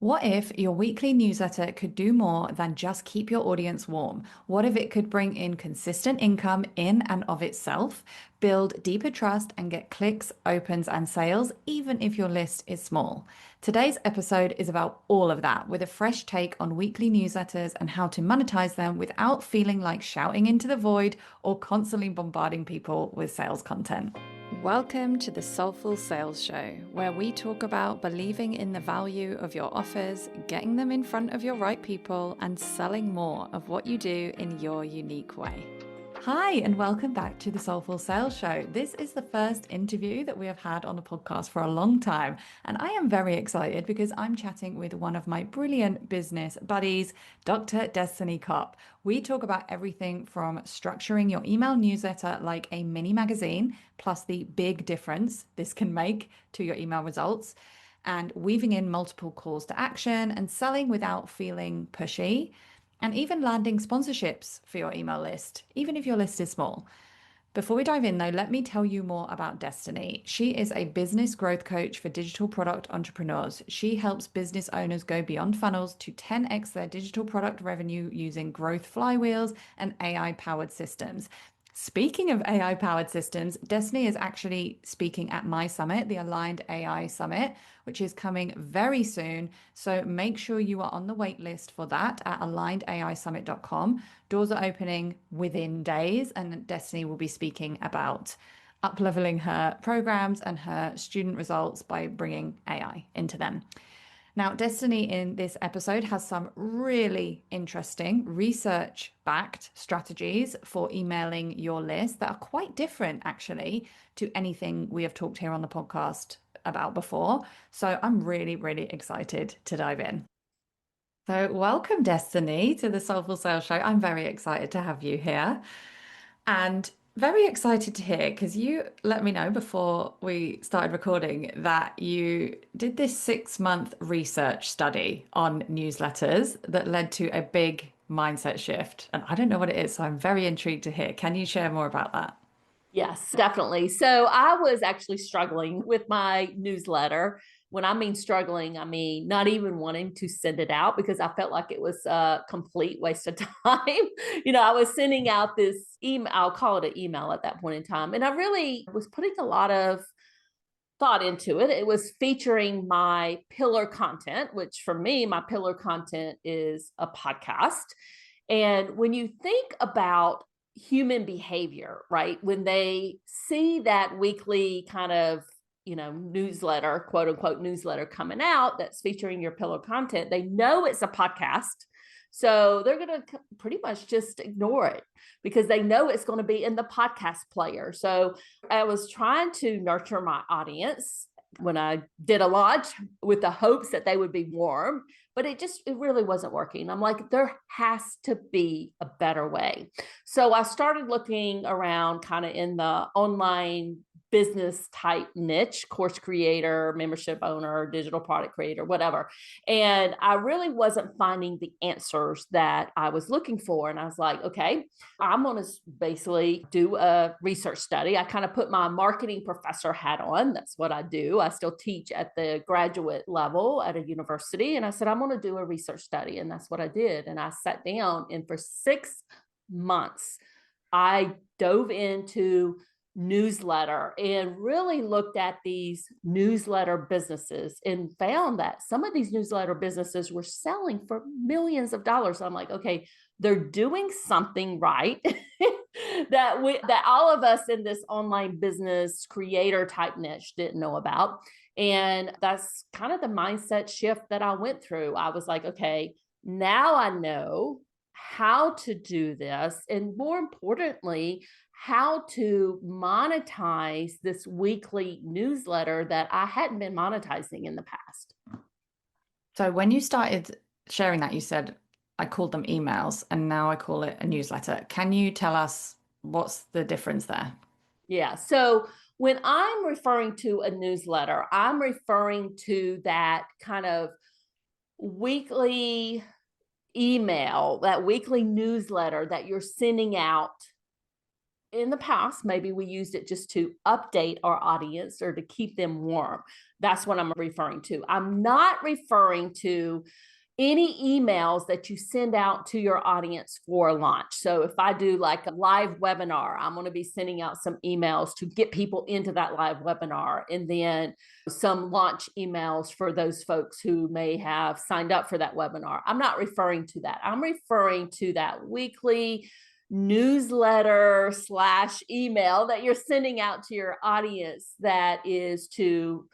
What if your weekly newsletter could do more than just keep your audience warm? What if it could bring in consistent income in and of itself, build deeper trust, and get clicks, opens, and sales, even if your list is small? Today's episode is about all of that, with a fresh take on weekly newsletters and how to monetize them without feeling like shouting into the void or constantly bombarding people with sales content. Welcome to the Soulful Sales Show, where we talk about believing in the value of your offers, getting them in front of your right people, and selling more of what you do in your unique way. Hi, and welcome back to the Soulful Sales Show. This is the first interview that we have had on the podcast for a long time, and I am very excited because I'm chatting with one of my brilliant business buddies, Dr. Destini Copp. We talk about everything from structuring your email newsletter like a mini magazine, plus the big difference this can make to your email results, and weaving in multiple calls to action and selling without feeling pushy, and even landing sponsorships for your email list, even if your list is small. Before we dive in, though, let me tell you more about Destini. She is a business growth coach for digital product entrepreneurs. She helps business owners go beyond funnels to 10x their digital product revenue using growth flywheels and AI powered systems. Speaking of AI powered systems, Destini is actually speaking at my summit, the Aligned AI Summit, which is coming very soon. So make sure you are on the wait list for that at alignedAIsummit.com. Doors are opening within days, and Destini will be speaking about upleveling her programs and her student results by bringing AI into them. Now, Destini in this episode has some really interesting research backed strategies for emailing your list that are quite different, actually, to anything we have talked here on the podcast about before. So I'm really, really excited to dive in. So, welcome, Destini, to the Soulful Sales Show. I'm very excited to have you here. And very excited to hear because you let me know before we started recording that you did this 6-month research study on newsletters that led to a big mindset shift. And I don't know what it is, so I'm very intrigued to hear. Can you share more about that? Yes, definitely. So I was actually struggling with my newsletter. When I mean struggling, I mean not even wanting to send it out because I felt like it was a complete waste of time. I was sending out this email, I'll call it an email at that point in time. And I really was putting a lot of thought into it. It was featuring my pillar content, which for me, my pillar content is a podcast. And when you think about human behavior, right, when they see that weekly kind of newsletter, quote unquote newsletter coming out that's featuring your pillar content, they know it's a podcast. So they're going to pretty much just ignore it because they know it's going to be in the podcast player. So I was trying to nurture my audience when I did a launch with the hopes that they would be warm, but it really wasn't working. I'm like, there has to be a better way. So I started looking around kind of in the online business type niche, course creator, membership owner, digital product creator, whatever. And I really wasn't finding the answers that I was looking for. And I was like, okay, I'm going to basically do a research study. I kind of put my marketing professor hat on. That's what I do. I still teach at the graduate level at a university. And I said, I'm going to do a research study. And that's what I did. And I sat down, and for 6 months, I dove into newsletter and really looked at these newsletter businesses and found that some of these newsletter businesses were selling for millions of dollars. I'm like, okay, they're doing something right that all of us in this online business creator type niche didn't know about. And that's kind of the mindset shift that I went through. I was like, okay, now I know how to do this, and more importantly, how to monetize this weekly newsletter that I hadn't been monetizing in the past. So when you started sharing that, you said, I called them emails and now I call it a newsletter. Can you tell us what's the difference there? Yeah. So when I'm referring to a newsletter, I'm referring to that kind of weekly email, that weekly newsletter that you're sending out in the past, maybe we used it just to update our audience or to keep them warm. That's what I'm referring to. I'm not referring to any emails that you send out to your audience for launch. So if I do like a live webinar, I'm going to be sending out some emails to get people into that live webinar, and then some launch emails for those folks who may have signed up for that webinar. I'm not referring to that. I'm referring to that weekly newsletter / email that you're sending out to your audience that is to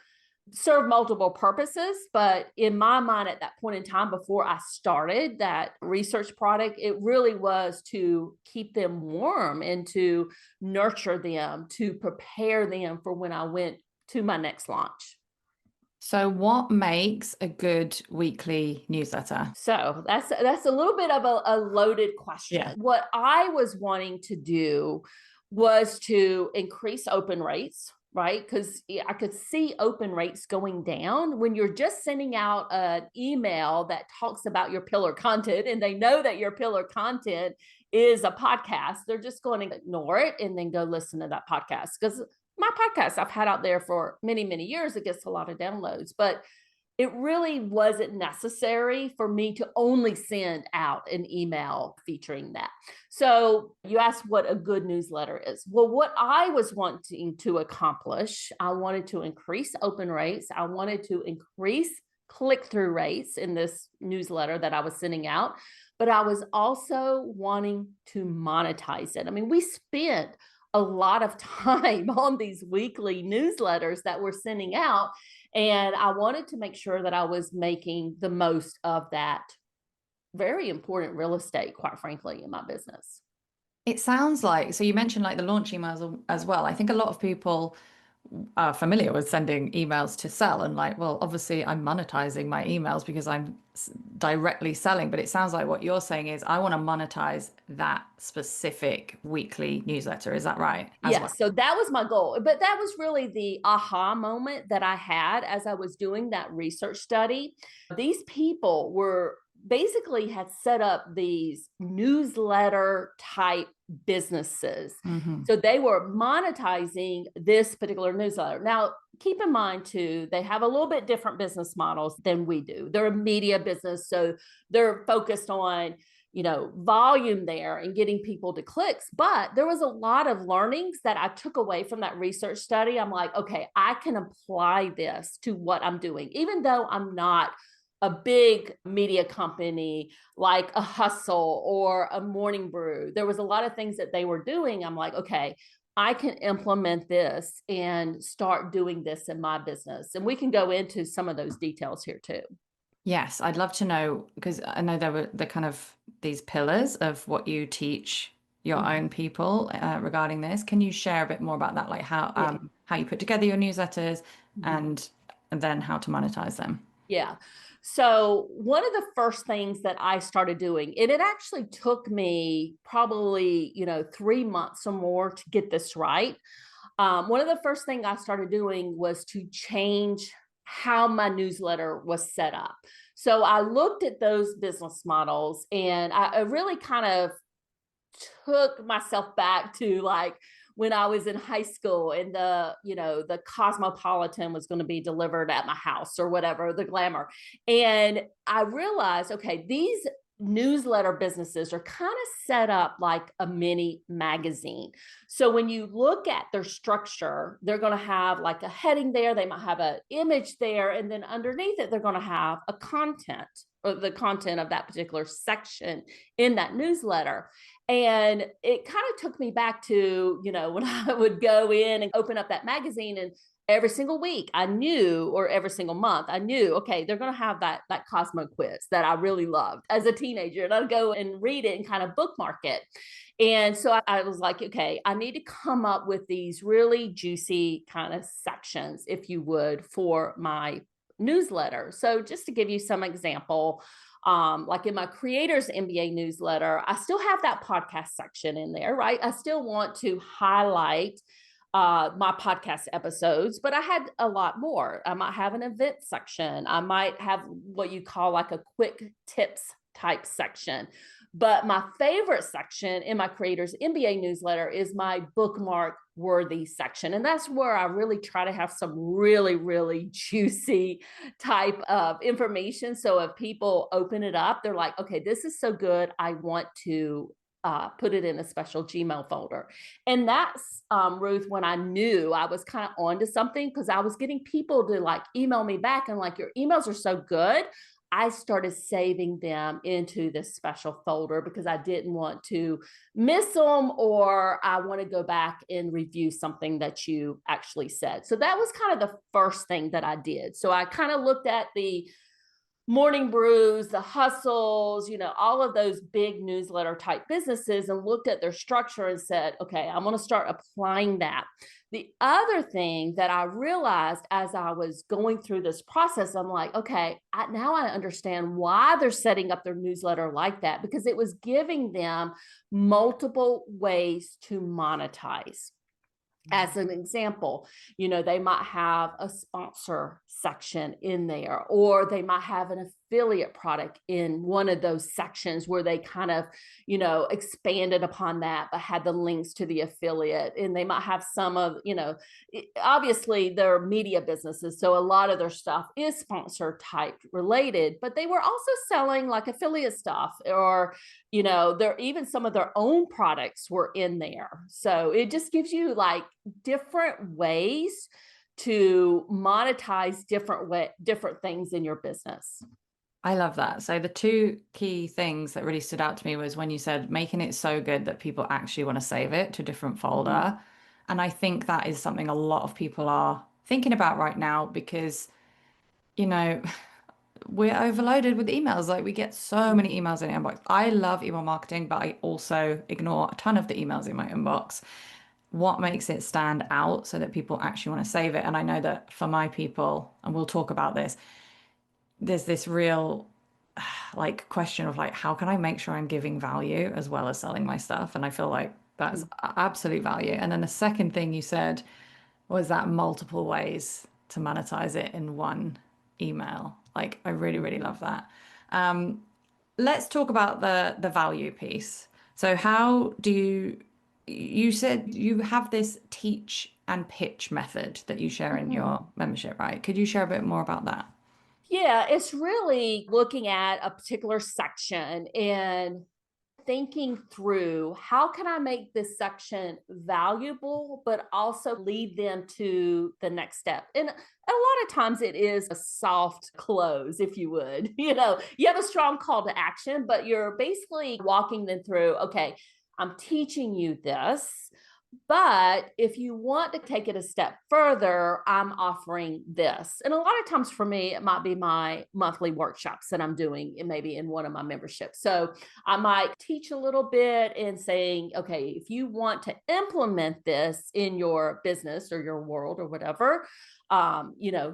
serve multiple purposes. But in my mind, at that point in time, before I started that research product, it really was to keep them warm and to nurture them, to prepare them for when I went to my next launch. So, what makes a good weekly newsletter? So that's a little bit of a loaded question. Yeah. What I was wanting to do was to increase open rates, right? Because I could see open rates going down when you're just sending out an email that talks about your pillar content, and they know that your pillar content is a podcast. They're just going to ignore it and then go listen to that podcast. Because my podcast I've had out there for many, many years, it gets a lot of downloads, but it really wasn't necessary for me to only send out an email featuring that. So you asked what a good newsletter is. Well, what I was wanting to accomplish, I wanted to increase open rates. I wanted to increase click-through rates in this newsletter that I was sending out, but I was also wanting to monetize it. I mean, we spent a lot of time on these weekly newsletters that we're sending out, and I wanted to make sure that I was making the most of that very important real estate, quite frankly, in my business. It sounds like, so you mentioned like the launch emails as well. I think a lot of people are familiar with sending emails to sell and like, well, obviously I'm monetizing my emails because I'm directly selling. But it sounds like what you're saying is I want to monetize that specific weekly newsletter. Is that right? As well. Yes, so that was my goal. But that was really the aha moment that I had as I was doing that research study. These people were basically had set up these newsletter type businesses. Hmm. So they were monetizing this particular newsletter. Now, keep in mind too, they have a little bit different business models than we do. They're a media business, so they're focused on volume there and getting people to clicks. But there was a lot of learnings that I took away from that research study. I'm like, okay, I can apply this to what I'm doing, even though I'm not a big media company like a Hustle or a Morning Brew. There was a lot of things that they were doing. I'm like, okay, I can implement this and start doing this in my business. And we can go into some of those details here too. Yes, I'd love to know because I know there were the kind of these pillars of what you teach your Mhm. own people regarding this. Can you share a bit more about that, like Yeah. how you put together your newsletters Mhm. and then how to monetize them? Yeah. So one of the first things that I started doing, and it actually took me probably, 3 months or more to get this right. One of the first things I started doing was to change how my newsletter was set up. So I looked at those business models, and I really kind of took myself back to like when I was in high school and the Cosmopolitan was going to be delivered at my house or whatever, the Glamour. And I realized, okay, these newsletter businesses are kind of set up like a mini magazine. So when you look at their structure, they're going to have like a heading there, they might have an image there, and then underneath it, they're going to have a content or the content of that particular section in that newsletter. And it kind of took me back to, when I would go in and open up that magazine, and every single week I knew, or every single month I knew, okay, they're going to have that Cosmo quiz that I really loved as a teenager. And I'd go and read it and kind of bookmark it. And so I was like, okay, I need to come up with these really juicy kind of sections, if you would, for my newsletter. So just to give you some example, like in my Creators MBA newsletter, I still have that podcast section in there, right? I still want to highlight my podcast episodes, but I had a lot more. I might have an event section. I might have what you call like a quick tips type section. But my favorite section in my Creators MBA newsletter is my bookmark worthy section. And that's where I really try to have some really, really juicy type of information. So if people open it up, they're like, okay, this is so good. I want to put it in a special Gmail folder. And that's, Ruth, when I knew I was kind of onto something, because I was getting people to like email me back and like, your emails are so good. I started saving them into this special folder because I didn't want to miss them, or I want to go back and review something that you actually said. So that was kind of the first thing that I did. So I kind of looked at the Morning Brews, the Hustles, all of those big newsletter type businesses, and looked at their structure and said, okay, I'm going to start applying that. The other thing that I realized as I was going through this process, I'm like, okay, now I understand why they're setting up their newsletter like that, because it was giving them multiple ways to monetize. As an example, they might have a sponsor section in there, or they might have an affiliate product in one of those sections where they kind of, expanded upon that, but had the links to the affiliate. And they might have some of, obviously they're media businesses. So a lot of their stuff is sponsor type related, but they were also selling like affiliate stuff, or there even some of their own products were in there. So it just gives you like different ways to monetize different things in your business. I love that. So the two key things that really stood out to me was when you said making it so good that people actually want to save it to a different Mm-hmm. folder. And I think that is something a lot of people are thinking about right now because, you know, we're overloaded with emails. Like we get so many emails in the inbox. I love email marketing, but I also ignore a ton of the emails in my inbox. What makes it stand out so that people actually want to save it? And I know that for my people, and we'll talk about this, there's this real like question of like, how can I make sure I'm giving value as well as selling my stuff? And I feel like that's absolute value. And then the second thing you said was that multiple ways to monetize it in one email. Like I really, really love that. Let's talk about the value piece. So how do you said you have this teach and pitch method that you share in Mm-hmm. your membership, right? Could you share a bit more about that? Yeah, it's really looking at a particular section and thinking through how can I make this section valuable, but also lead them to the next step. And a lot of times it is a soft close, if you would. You have a strong call to action, but you're basically walking them through, okay, I'm teaching you this. But if you want to take it a step further, I'm offering this. And a lot of times for me, it might be my monthly workshops that I'm doing, maybe in one of my memberships. So I might teach a little bit and saying, okay, if you want to implement this in your business or your world or whatever,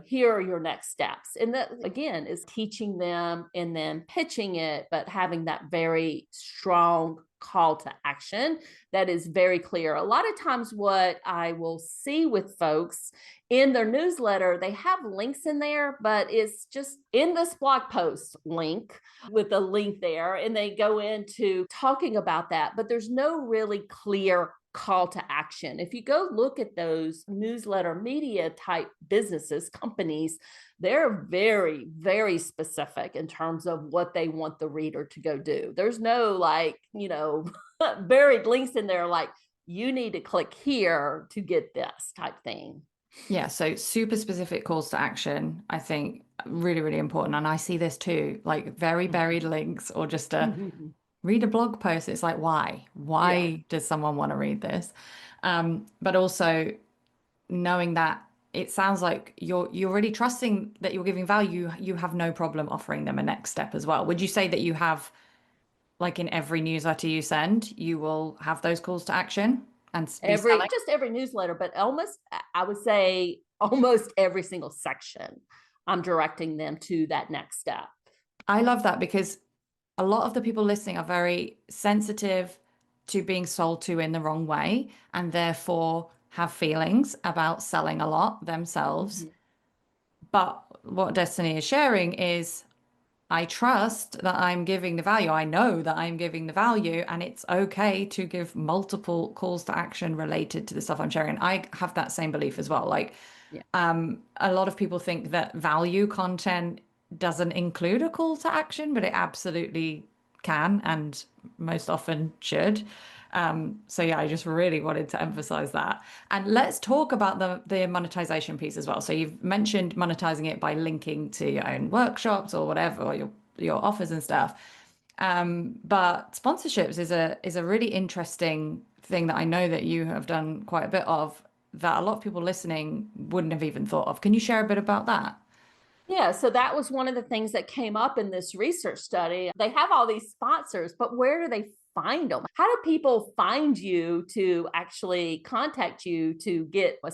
here are your next steps. And that again is teaching them and then pitching it, but having that very strong call to action that is very clear. A lot of times, what I will see with folks in their newsletter, they have links in there, but it's just in this blog post link with a link there, and they go into talking about that, but there's no really clear call to action. If you go look at those newsletter media type businesses, companies, they're very, very specific in terms of what they want the reader to go do. There's no like, buried links in there like, you need to click here to get this type thing. Yeah, so super specific calls to action, I think really, really important. And I see this too, like very buried links or just a read a blog post. It's like, why? Yeah. Why does someone want to read this? But also knowing that it sounds like you're already trusting that you're giving value, you have no problem offering them a next step as well. Would you say that you have like in every newsletter you send, you will have those calls to action and be Every selling? just every newsletter, but almost I would say almost every single section, I'm directing them to that next step. I love that because a lot of the people listening are very sensitive to being sold to in the wrong way and therefore have feelings about selling a lot themselves. Mhm. But what Destiny is sharing is I trust that I'm giving the value. I know that I'm giving the value, and it's okay to give multiple calls to action related to the stuff I'm sharing. I have that same belief as well. Like, Yeah. a lot of people think that value content doesn't include a call to action, but it absolutely can and most often should. So yeah, I just really wanted to emphasize that. And let's talk about the monetization piece as well. So you've mentioned monetizing it by linking to your own workshops or whatever, or your offers and stuff. But sponsorships is a really interesting thing that I know that you have done quite a bit of that a lot of people listening wouldn't have even thought of. Can you share a bit about that? Yeah, so that was one of the things that came up in this research study. They have all these sponsors, but where do they find them? How do people find you to actually contact you to get a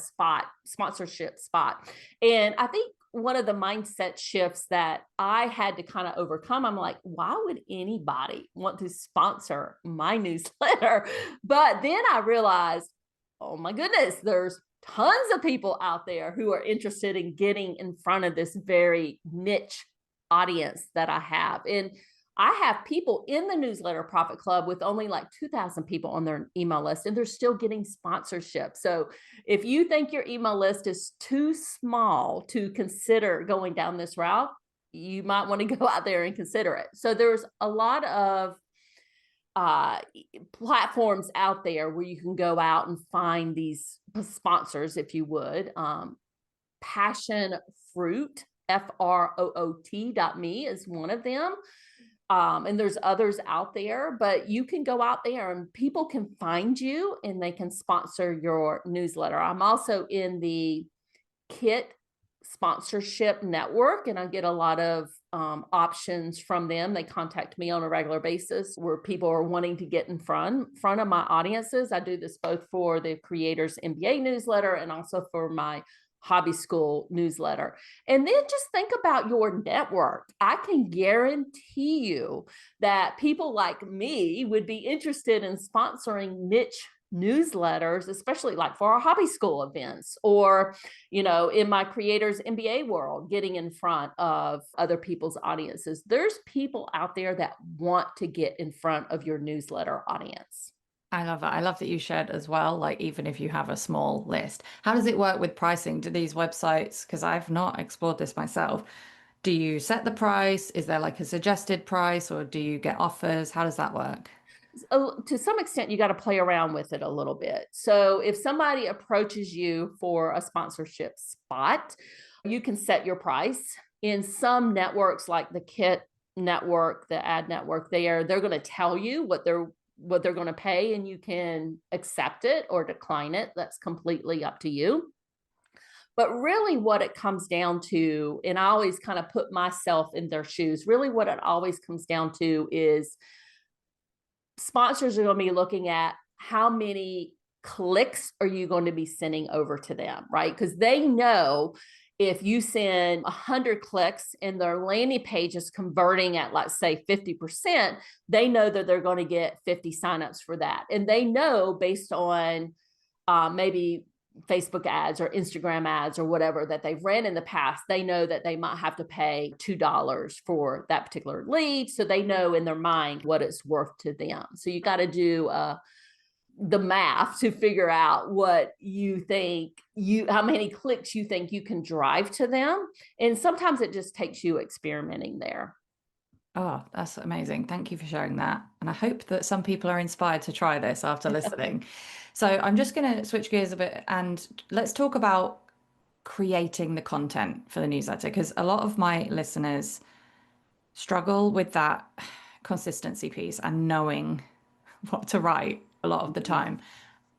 sponsorship spot? And I think one of the mindset shifts that I had to kind of overcome, I'm like, why would anybody want to sponsor my newsletter? But then I realized, oh my goodness, there's tons of people out there who are interested in getting in front of this very niche audience that I have. And I have people in the Newsletter Profit Club with only like 2,000 people on their email list, and they're still getting sponsorship. So if you think your email list is too small to consider going down this route, you might want to go out there and consider it. So there's a lot of uh, platforms out there where you can go out and find these sponsors, if you would. Passion Fruit, FROOT.me is one of them. And there's others out there, but you can go out there and people can find you and they can sponsor your newsletter. I'm also in the Kit sponsorship network, and I get a lot of options from them. They contact me on a regular basis where people are wanting to get in front of my audiences. I do this both for the Creators MBA newsletter and also for my hobby school newsletter. And then just think about your network. I can guarantee you that people like me would be interested in sponsoring niche newsletters, especially like for our hobby school events, or in my creators MBA world, getting in front of other people's audiences. There's people out there that want to get in front of your newsletter audience. I love that. I love that you shared as well, like even if you have a small list. How does it work with pricing? Do these websites, because I've not explored this myself, do you set the price? Is there like a suggested price or do you get offers? How does that work? To some extent, you got to play around with it a little bit. So if somebody approaches you for a sponsorship spot, you can set your price. In some networks like the Kit network, the ad network, they're going to tell you what they're going to pay, and you can accept it or decline it. That's completely up to you. But really, what it comes down to, and I always kind of put myself in their shoes, really, what it always comes down to is sponsors are going to be looking at how many clicks are you going to be sending over to them, right? Because they know if you send 100 clicks and their landing page is converting at, let's say, 50%, they know that they're going to get 50 signups for that. And they know based on maybe Facebook ads or Instagram ads or whatever that they've ran in the past, they know that they might have to pay $2 for that particular lead. So they know in their mind what it's worth to them. So you got to do the math to figure out what you think how many clicks you think you can drive to them. And sometimes it just takes you experimenting there. Oh, that's amazing. Thank you for sharing that. And I hope that some people are inspired to try this after listening. So I'm just going to switch gears a bit and let's talk about creating the content for the newsletter because a lot of my listeners struggle with that consistency piece and knowing what to write a lot of the Mhm. time.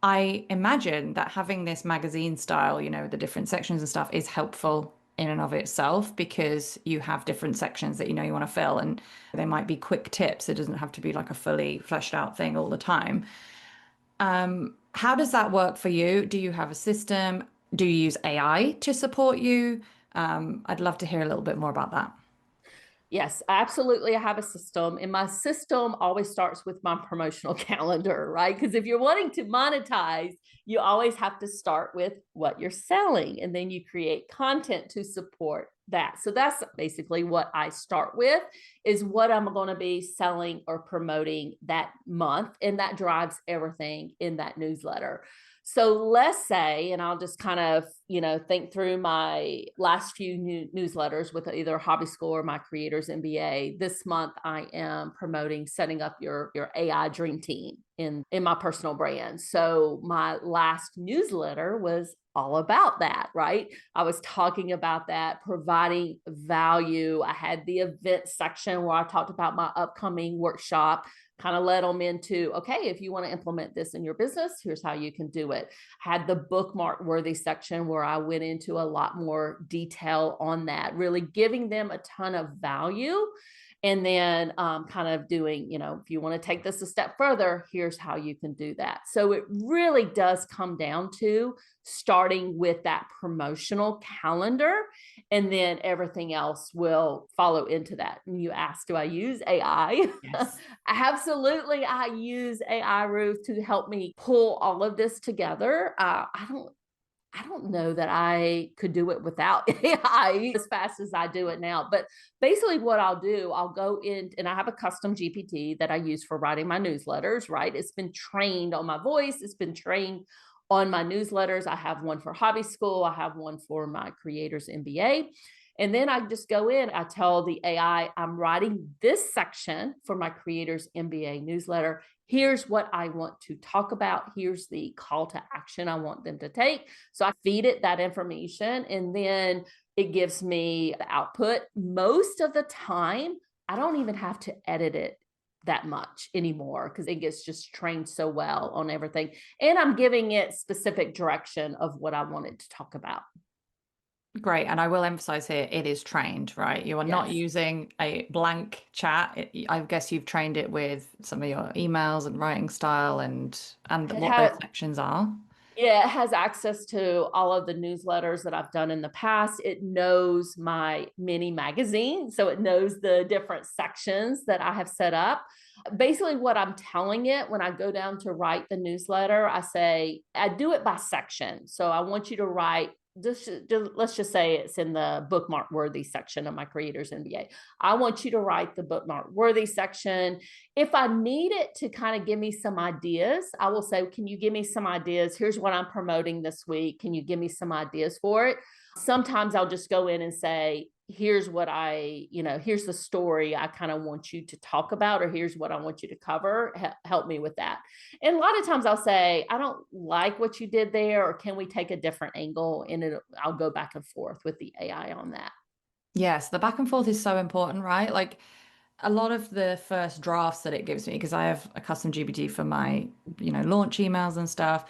I imagine that having this magazine style, the different sections and stuff is helpful in and of itself because you have different sections that you want to fill and they might be quick tips. It doesn't have to be like a fully fleshed out thing all the time. How does that work for you? Do you have a system? Do you use AI to support you? I'd love to hear a little bit more about that. Yes, absolutely. I have a system, and my system always starts with my promotional calendar, right? Because if you're wanting to monetize, you always have to start with what you're selling, and then you create content to support that. So that's basically what I start with, is what I'm going to be selling or promoting that month, and that drives everything in that newsletter. So let's say, and I'll just kind of, think through my last few newsletters with either Hobby School or my Creators MBA. This month, I am promoting setting up your AI dream team in my personal brand. So my last newsletter was all about that, right? I was talking about that, providing value. I had the event section where I talked about my upcoming workshop, kind of led them into, okay, if you want to implement this in your business, here's how you can do it. Had the bookmark worthy section where I went into a lot more detail on that, really giving them a ton of value. And then kind of doing, if you want to take this a step further, here's how you can do that. So it really does come down to starting with that promotional calendar, and then everything else will follow into that. And you asked, do I use AI? Yes. Absolutely. I use AI, Ruth, to help me pull all of this together. I don't know that I could do it without AI as fast as I do it now. But basically, what I'll do, I'll go in, and I have a custom GPT that I use for writing my newsletters, right? It's been trained on my voice, it's been trained on my newsletters. I have one for Hobby School, I have one for my Creators MBA. And then I just go in, I tell the AI, I'm writing this section for my Creators MBA newsletter. Here's what I want to talk about. Here's the call to action I want them to take. So I feed it that information, and then it gives me the output. Most of the time, I don't even have to edit it that much anymore because it gets just trained so well on everything. And I'm giving it specific direction of what I wanted to talk about. Great. And I will emphasize here, it is trained, right? You are not Yes. using a blank chat. I guess you've trained it with some of your emails and writing style and It what those has, sections are. yeah, it has access to all of the newsletters that I've done in the past. It knows my mini magazine, so it knows the different sections that I have set up. Basically, what I'm telling it when I go down to write the newsletter, I say, I do it by section. So I want you to write, let's just say it's in the bookmark worthy section of my Creators MBA. I want you to write the bookmark worthy section. If I need it to kind of give me some ideas, I will say, can you give me some ideas? Here's what I'm promoting this week. Can you give me some ideas for it? Sometimes I'll just go in and say, here's what here's the story I kind of want you to talk about, or here's what I want you to cover. Help me with that. And a lot of times I'll say, I don't like what you did there, or can we take a different angle? And I'll go back and forth with the AI on that. Yes, the back and forth is so important, right? Like a lot of the first drafts that it gives me, because I have a custom GPT for my, launch emails and stuff.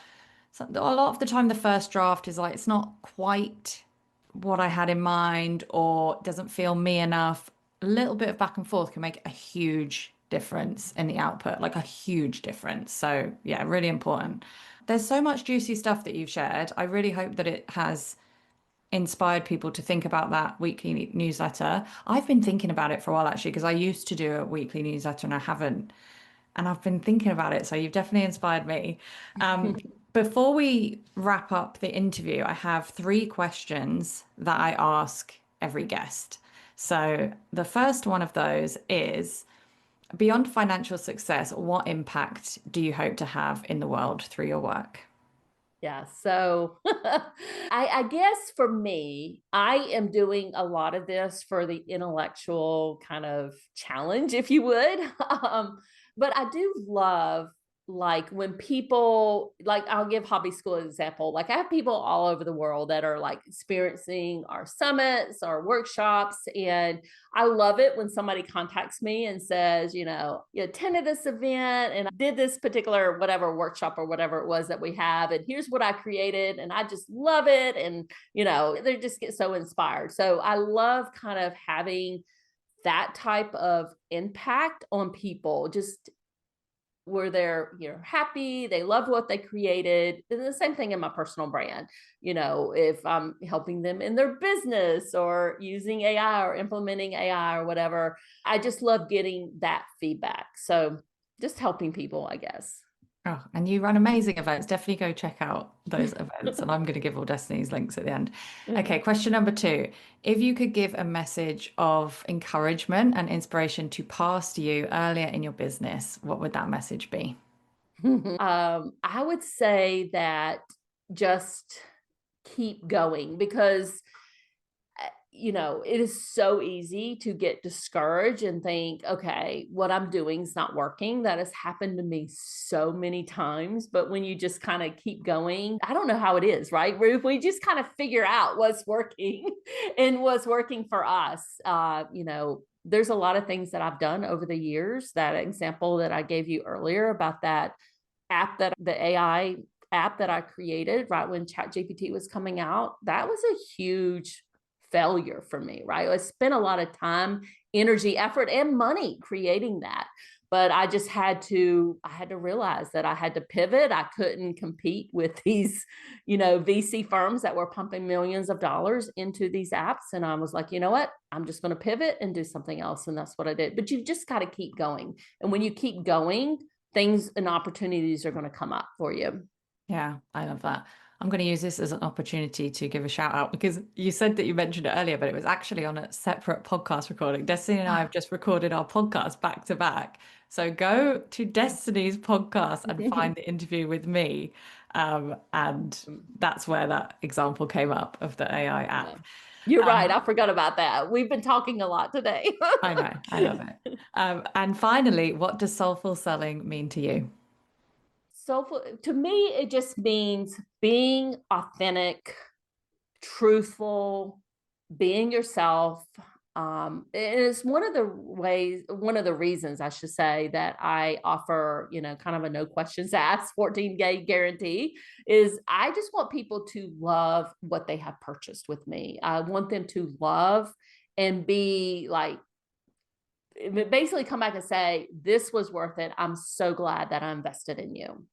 So a lot of the time, the first draft is like, it's not quite what I had in mind, or doesn't feel me enough. A little bit of back and forth can make a huge difference in the output, like a huge difference. So, yeah, really important. There's so much juicy stuff that you've shared. I really hope that it has inspired people to think about that weekly newsletter. I've been thinking about it for a while actually, because I used to do a weekly newsletter and I haven't. And I've been thinking about it. So you've definitely inspired me. Before we wrap up the interview, I have three questions that I ask every guest. So the first one of those is, beyond financial success, what impact do you hope to have in the world through your work? Yeah. So I guess for me, I am doing a lot of this for the intellectual kind of challenge, if you would. But I do love, like, when people, like, I'll give Hobby School an example. Like, I have people all over the world that are like experiencing our summits, our workshops. And I love it when somebody contacts me and says, you attended this event and I did this particular whatever workshop or whatever it was that we have. And here's what I created. And I just love it. And, they just get so inspired. So I love kind of having that type of impact on people, just where they're, happy, they love what they created. And the same thing in my personal brand. If I'm helping them in their business or using AI or implementing AI or whatever, I just love getting that feedback. So just helping people, I guess. Oh, and you run amazing events. Definitely go check out those events. And I'm going to give all Destiny's links at the end. Okay, question number two. If you could give a message of encouragement and inspiration to past you earlier in your business, what would that message be? I would say that just keep going because it is so easy to get discouraged and think, okay, what I'm doing is not working. That has happened to me so many times. But when you just kind of keep going, I don't know how it is, right? Where if we just kind of figure out what's working and what's working for us, there's a lot of things that I've done over the years. That example that I gave you earlier about that app, that the AI app that I created right when ChatGPT was coming out, that was a huge failure for me, right? I spent a lot of time, energy, effort, and money creating that. But I just I had to realize that I had to pivot. I couldn't compete with these, VC firms that were pumping millions of dollars into these apps. And I was like, you know what? I'm just going to pivot and do something else. And that's what I did. But you've just got to keep going. And when you keep going, things and opportunities are going to come up for you. Yeah, I love that. I'm going to use this as an opportunity to give a shout out because you said that you mentioned it earlier, but it was actually on a separate podcast recording. Destiny and I have just recorded our podcast back to back. So go to Destiny's podcast and find the interview with me. And that's where that example came up of the AI Yeah. app. You're right. Um, I forgot about that. We've been talking a lot today. I know, I love it. And finally, what does soulful selling mean to you? So to me, it just means being authentic, truthful, being yourself. And it's one of the reasons I should say that I offer, kind of a no questions asked 14-day guarantee is I just want people to love what they have purchased with me. I want them to love and be like, basically come back and say, this was worth it. I'm so glad that I invested in you.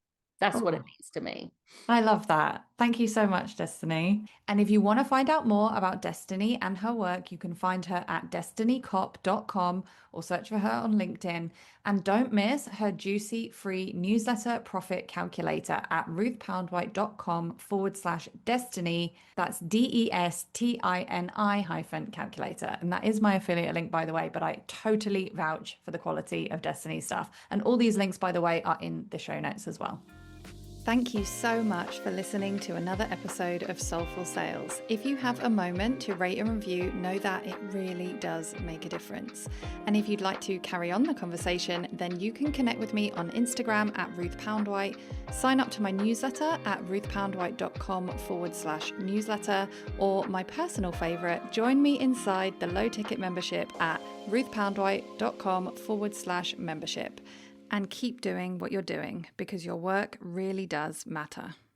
That's what it Oh, means to me. I love that. Thank you so much, Destiny. And if you want to find out more about Destiny and her work, you can find her at destinycopp.com or search for her on LinkedIn. And don't miss her juicy free newsletter profit calculator at ruthpoundwhite.com/destiny. That's DESTINI hyphen calculator. And that is my affiliate link, by the way, but I totally vouch for the quality of Destiny stuff. And all these links, by the way, are in the show notes as well. Thank you so much for listening to another episode of Soulful Sales. If you have a moment to rate and review, know that it really does make a difference. And if you'd like to carry on the conversation, then you can connect with me on Instagram at Ruth Poundwhite, sign up to my newsletter at ruthpoundwhite.com/newsletter, or my personal favorite, join me inside the low ticket membership at ruthpoundwhite.com/membership. And keep doing what you're doing because your work really does matter.